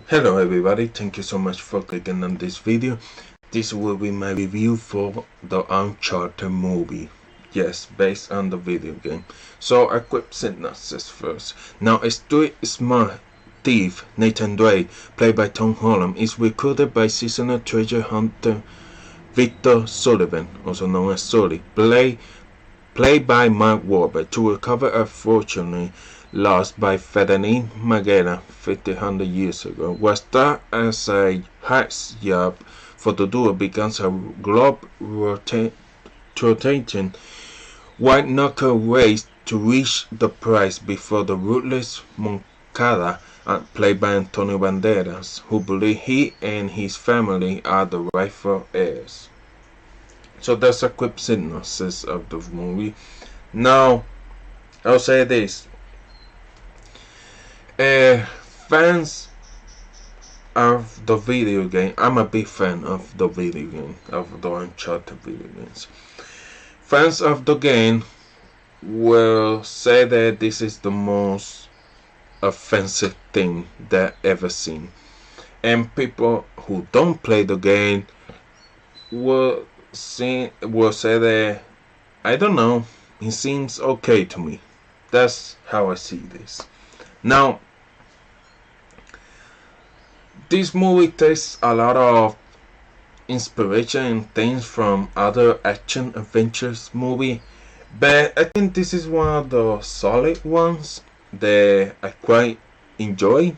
Hello everybody, thank you so much for clicking on this video. This will be my review for the Uncharted movie. Yes, based on the video game. So a quick synopsis first. Now a street smart thief, Nathan Drake, played by Tom Holland, is recruited by seasonal treasure hunter Victor Sullivan, also known as Sully, played by Mark Wahlberg, to recover a fortune lost by Ferdinand Magellan 1,500 years ago. Was start as a heist job for the duo becomes a globe rotating white knuckle race to reach the prize before the ruthless Moncada, played by Antonio Banderas, who believe he and his family are the rightful heirs. So that's a quick synopsis of the movie. Now, I'll say this. Fans of the video game, I'm a big fan of the video game, of the Uncharted video games. Fans of the game will say that this is the most offensive thing that ever seen. And people who don't play the game will say that, I don't know, it seems okay to me. That's how I see this. Now, this movie takes a lot of inspiration and things from other action adventures movie, but I think this is one of the solid ones that I quite enjoy.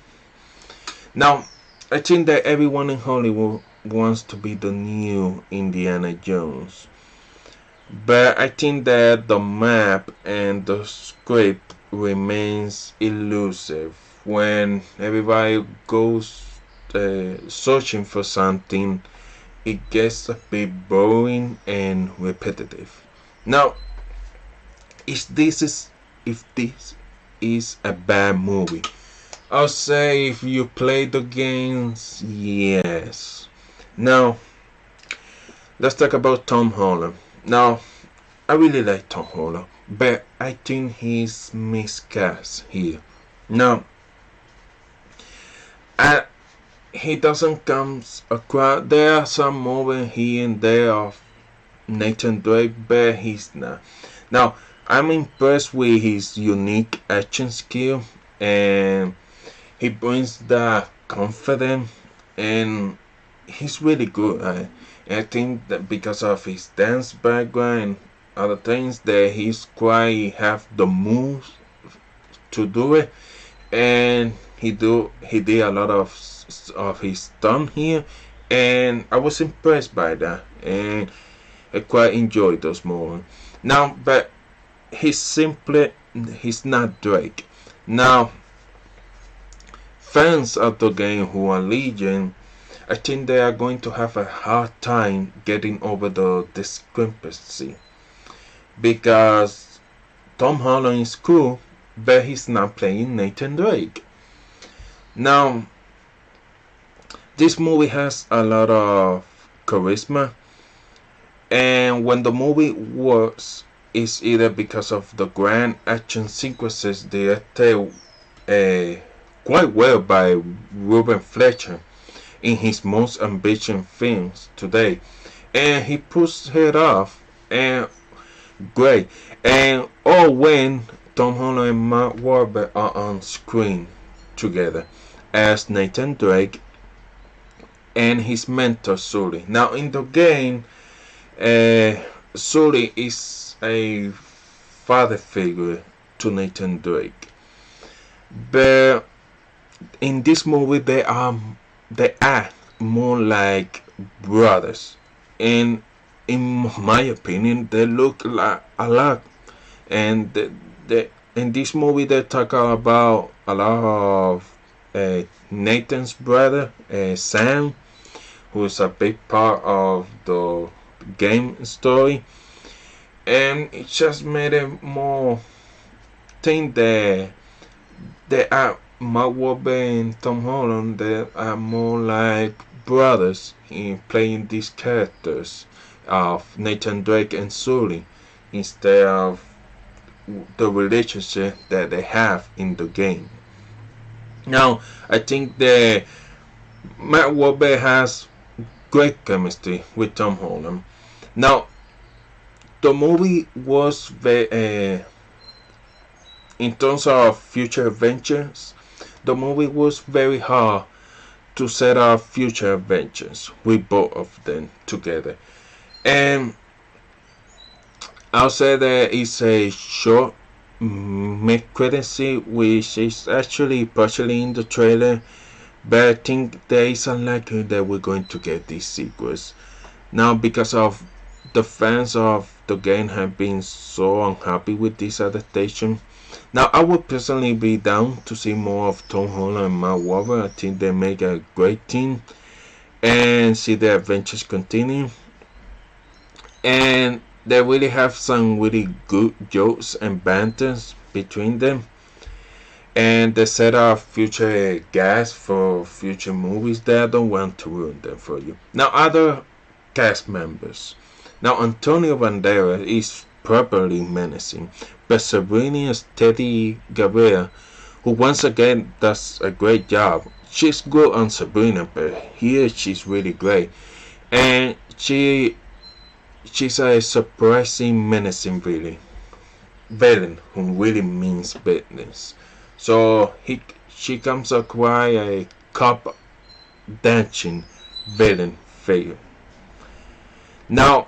Now, I think that everyone in Hollywood wants to be the new Indiana Jones, but I think that the map and the script remains elusive when everybody goes searching for something. It gets a bit boring and repetitive. Now, if this is a bad movie, I'll say if you play the games, yes. Now, let's talk about Tom Holland. Now, I really like Tom Holland, but I think he's miscast here. Now, he doesn't come across. There are some moments here and there of Nathan Drake, but he's not. Now, I'm impressed with his unique action skill, and he brings that confidence, and he's really good. I think that because of his dance background and other things, that he's quite have the moves to do it, and he did a lot of his stunt here, and I was impressed by that, and I quite enjoyed those moments. Now, but he's not Drake. Now, fans of the game who are Legion, I think they are going to have a hard time getting over the discrepancy, because Tom Holland is cool, but he's not playing Nathan Drake. Now, this movie has a lot of charisma, and when the movie works, it's either because of the grand action sequences directed quite well by Ruben Fletcher in his most ambitious films today, and he puts it off and great, and all when Tom Holland and Mark Wahlberg are on screen together as Nathan Drake and his mentor Sully. Now, in the game, Sully is a father figure to Nathan Drake, but in this movie they act more like brothers, and in my opinion they look like a lot. And in this movie they talk about a lot of Nathan's brother, Sam, who is a big part of the game story, and it just made it more think that they are Mark Wahlberg and Tom Holland. They are more like brothers in playing these characters of Nathan Drake and Sully, instead of the relationship that they have in the game. Now, I think that Matt Wahlberg has great chemistry with Tom Holland. Now, the movie was in terms of future adventures, the movie was very hard to set up future adventures with both of them together. And I'll say that it's a short mid-credit scene, which is actually partially in the trailer, but I think there is unlikely that we're going to get these sequels. Now, because of the fans of the game have been so unhappy with this adaptation. Now, I would personally be down to see more of Tom Holland and Mark Wahlberg. I think they make a great team and see their adventures continue. And they really have some really good jokes and banters between them. And they set up future gas for future movies that I don't want to ruin them for you. Now, other cast members. Now, Antonio Banderas is properly menacing, but Sabrina's Teddy Gabriel, who once again does a great job. She's good on Sabrina, but here she's really great. And she's a surprising menacing villain who really means business. So she comes across a cop dancing villain figure. Now,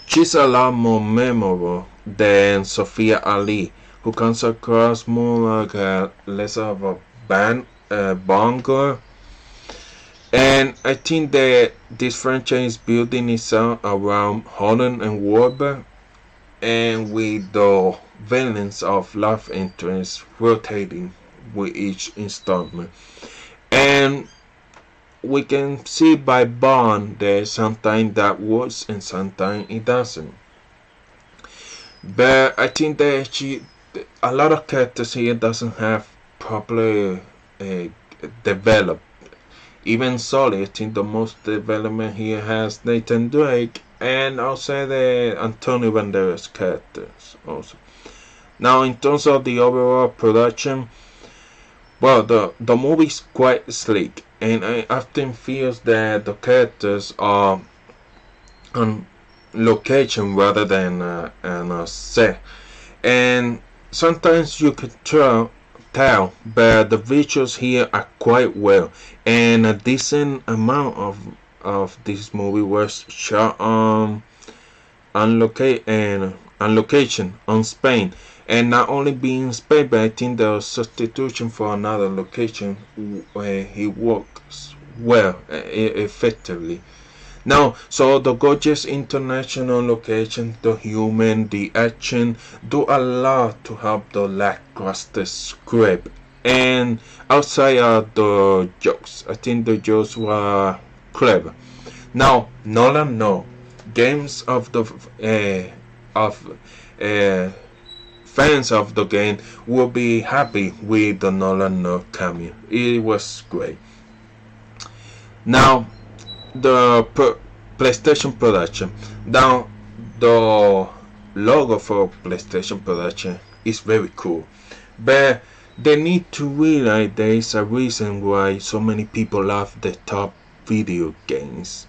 she's a lot more memorable than Sophia Ali, who comes across more like less of a Bond girl. And I think that this franchise building itself around Holland and Wahlberg, and with the villains of love interest rotating with each installment. And we can see by Bond that sometimes that works and sometimes it doesn't. But I think that a lot of characters here doesn't have properly developed. Even Sully, I think the most development here has Nathan Drake, and also the Antonio Banderas characters also. Now, in terms of the overall production, well, the movie's quite sleek, and I often feel that the characters are on location rather than on a set, and sometimes you could tell, but the visuals here are quite well, and a decent amount of this movie was shot on location on Spain, and not only being Spain, but I think the substitution for another location where he works well, effectively. Now, so the gorgeous international location, the human, the action do a lot to help the lackluster script. And outside of the jokes, I think the jokes were clever. Now, Nolan, no. Games of the fans of the game will be happy with the Nolan no cameo. It was great. Now, the PlayStation production. Now, the logo for PlayStation production is very cool, but they need to realize there is a reason why so many people love the top video games.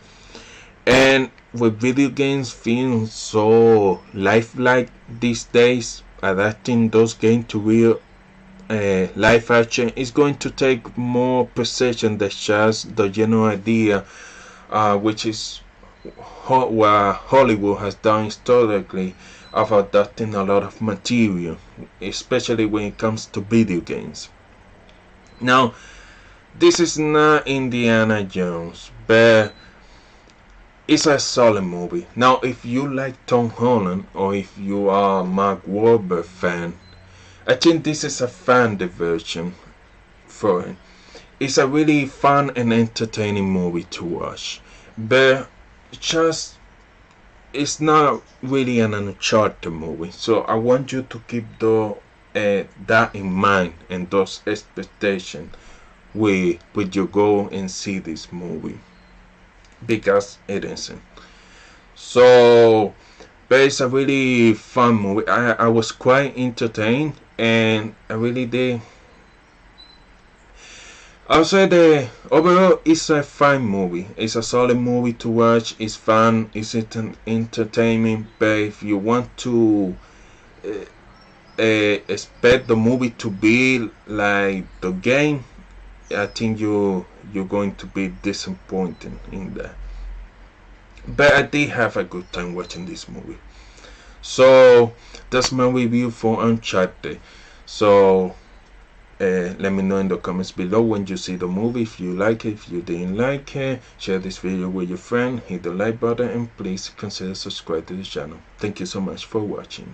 And with video games feeling so lifelike these days, adapting those games to real live action is going to take more precision than just the general idea, which is what Hollywood has done historically of adapting a lot of material, especially when it comes to video games. Now, this is not Indiana Jones, but it's a solid movie. Now, if you like Tom Holland or if you are a Mark Wahlberg fan, I think this is a fan diversion for it. It's a really fun and entertaining movie to watch, but just it's not really an Uncharted movie. So I want you to keep that in mind and those expectations with you go and see this movie, because it isn't. So, but it's a really fun movie. I was quite entertained, and I really did I'll say the overall it's a fine movie. It's a solid movie to watch. It's fun. It's entertaining. But if you want to expect the movie to be like the game, I think you're going to be disappointed in that. But I did have a good time watching this movie. So that's my review for Uncharted. So let me know in the comments below when you see the movie, if you like it, if you didn't like it. Share this video with your friend, hit the like button, and please consider subscribe to the channel. Thank you so much for watching.